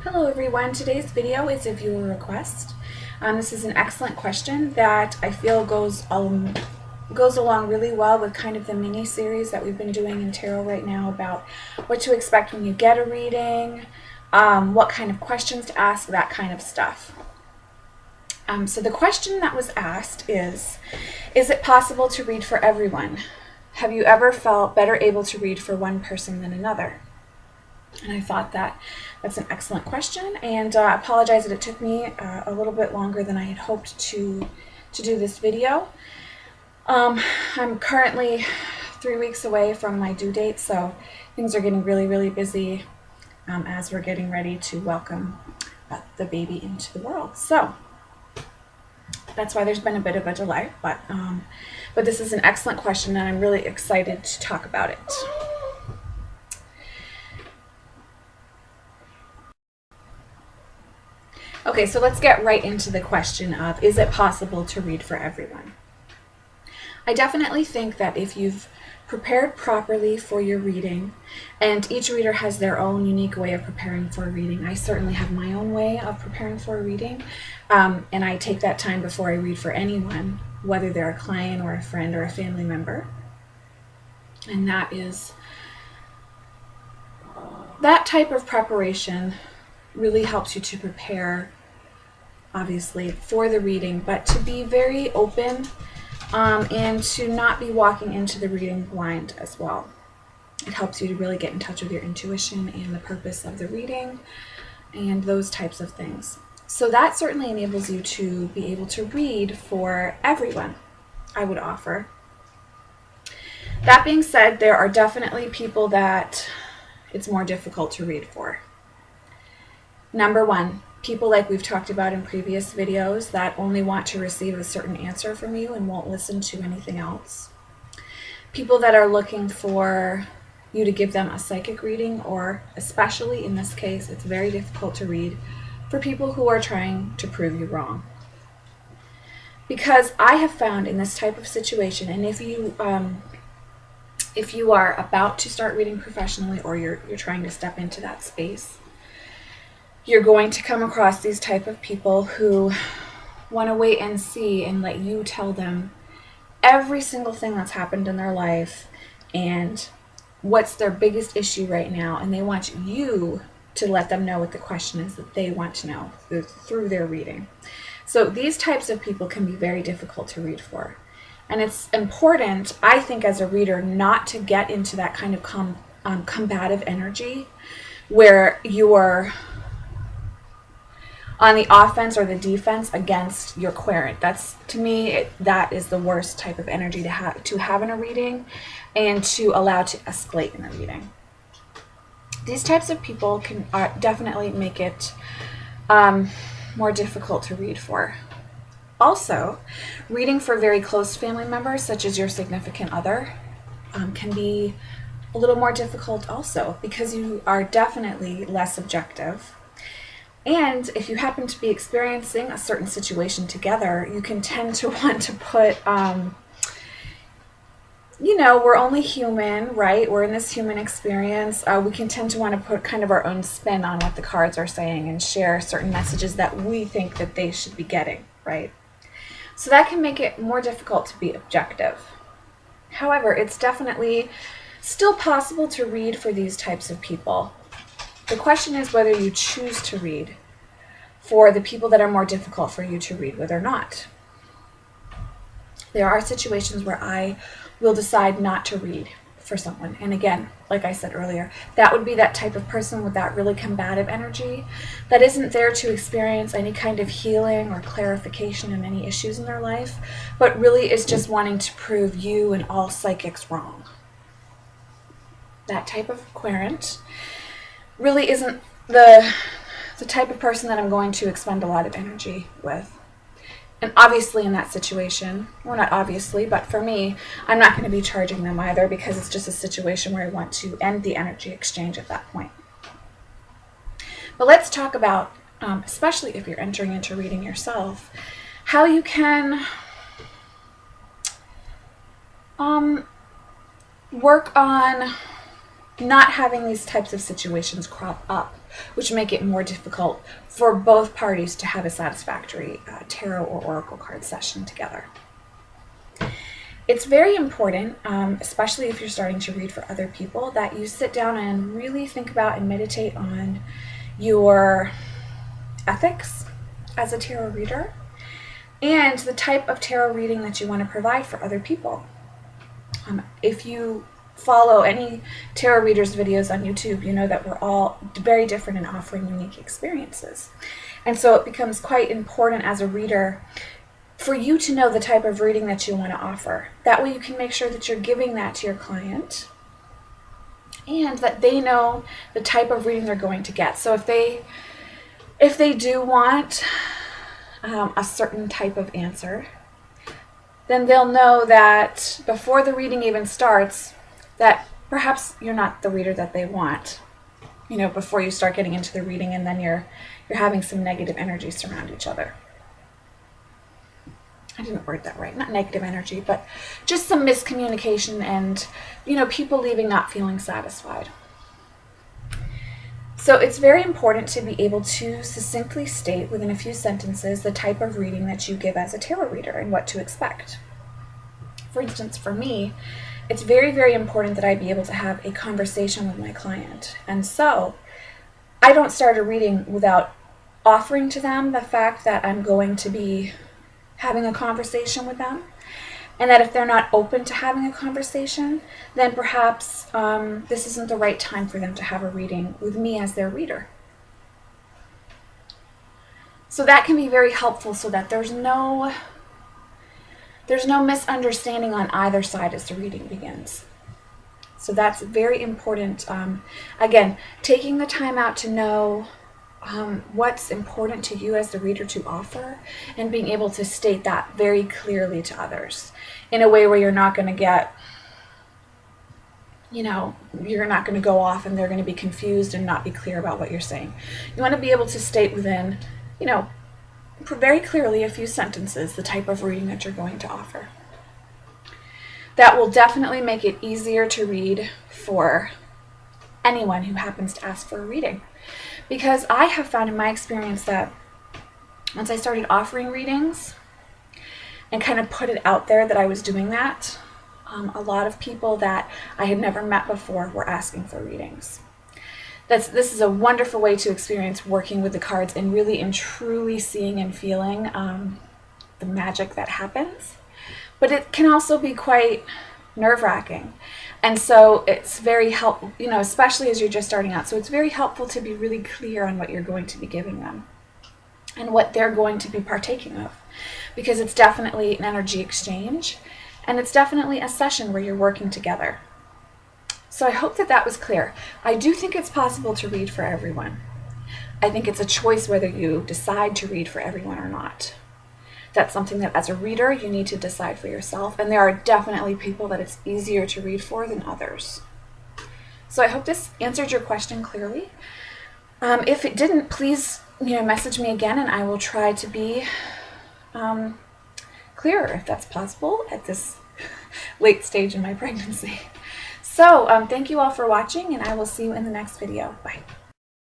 Hello everyone, today's video is a viewer request. This is an excellent question that I feel goes along really well with kind of the mini series that we've been doing in tarot right now about what to expect when you get a reading, what kind of questions to ask, that kind of stuff. So the question that was asked is it possible to read for everyone? Have you ever felt better able to read for one person than another? And I thought that's an excellent question, and I apologize that it took me a little bit longer than I had hoped to do this video. I'm currently 3 weeks away from my due date, so things are getting really busy as we're getting ready to welcome the baby into the world. So that's why there's been a bit of a delay, but this is an excellent question, and I'm really excited to talk about it. Okay, so let's get right into the question of, is it possible to read for everyone? I definitely think that if you've prepared properly for your reading, and each reader has their own unique way of preparing for a reading. I certainly have my own way of preparing for a reading, and I take that time before I read for anyone, whether they're a client or a friend or a family member. And that type of preparation really helps you to prepare, obviously, for the reading, but to be very open and to not be walking into the reading blind as well. It helps you to really get in touch with your intuition and the purpose of the reading and those types of things. So that certainly enables you to be able to read for everyone, I would offer. That being said, there are definitely people that it's more difficult to read for. Number one, people like we've talked about in previous videos that only want to receive a certain answer from you and won't listen to anything else. People that are looking for you to give them a psychic reading, or especially in this case, it's very difficult to read for people who are trying to prove you wrong. Because I have found in this type of situation, and if you are about to start reading professionally or you're trying to step into that space, you're going to come across these type of people who want to wait and see and let you tell them every single thing that's happened in their life and what's their biggest issue right now, and they want you to let them know what the question is that they want to know through their reading. So these types of people can be very difficult to read for. And it's important, I think, as a reader, not to get into that kind of combative energy where you're on the offense or the defense against your querent. That's, to me, that is the worst type of energy to have in a reading and to allow to escalate in a reading. These types of people can definitely make it more difficult to read for. Also, reading for very close family members, such as your significant other, can be a little more difficult also, because you are definitely less objective. And if you happen to be experiencing a certain situation together, you can tend to want to put, we're only human, right? We're in this human experience. We can tend to want to put kind of our own spin on what the cards are saying and share certain messages that we think that they should be getting, right? So that can make it more difficult to be objective. However, it's definitely still possible to read for these types of people. The question is whether you choose to read for the people that are more difficult for you to read with or not. There are situations where I will decide not to read for someone. And again, like I said earlier, that would be that type of person with that really combative energy that isn't there to experience any kind of healing or clarification in any issues in their life, but really is just wanting to prove you and all psychics wrong. That type of querent really isn't the type of person that I'm going to expend a lot of energy with. And obviously in that situation, well, not obviously, but for me, I'm not going to be charging them either, because it's just a situation where I want to end the energy exchange at that point. But let's talk about, especially if you're entering into reading yourself, how you can work on not having these types of situations crop up, which make it more difficult for both parties to have a satisfactory tarot or oracle card session together. It's very important, especially if you're starting to read for other people, that you sit down and really think about and meditate on your ethics as a tarot reader and the type of tarot reading that you want to provide for other people. If you follow any tarot readers videos on YouTube, you know that we're all very different in offering unique experiences. And so it becomes quite important as a reader for you to know the type of reading that you want to offer. That way you can make sure that you're giving that to your client and that they know the type of reading they're going to get. So if they do want a certain type of answer, then they'll know that before the reading even starts that perhaps you're not the reader that they want, you know, before you start getting into the reading and then you're having some negative energy surround each other. I didn't word that right, not negative energy, but just some miscommunication and, you know, people leaving not feeling satisfied. So it's very important to be able to succinctly state within a few sentences the type of reading that you give as a tarot reader and what to expect. For instance, for me, it's very, very important that I be able to have a conversation with my client. And so I don't start a reading without offering to them the fact that I'm going to be having a conversation with them, and that if they're not open to having a conversation, then perhaps this isn't the right time for them to have a reading with me as their reader. So that can be very helpful so that there's no misunderstanding on either side as the reading begins. So that's very important. Again, taking the time out to know what's important to you as the reader to offer, and being able to state that very clearly to others in a way where you're not going to get, you know, you're not going to go off and they're going to be confused and not be clear about what you're saying. You want to be able to state within, you know, very clearly a few sentences the type of reading that you're going to offer. That will definitely make it easier to read for anyone who happens to ask for a reading. Because I have found in my experience that once I started offering readings and kind of put it out there that I was doing that, a lot of people that I had never met before were asking for readings. This is a wonderful way to experience working with the cards and really and truly seeing and feeling the magic that happens. But it can also be quite nerve-wracking. And so it's very helpful, you know, especially as you're just starting out. So it's very helpful to be really clear on what you're going to be giving them and what they're going to be partaking of, because it's definitely an energy exchange and it's definitely a session where you're working together. So I hope that that was clear. I do think it's possible to read for everyone. I think it's a choice whether you decide to read for everyone or not. That's something that as a reader you need to decide for yourself, and there are definitely people that it's easier to read for than others. So I hope this answered your question clearly. If it didn't, please message me again and I will try to be clearer if that's possible at this late stage in my pregnancy. So thank you all for watching, and I will see you in the next video. Bye.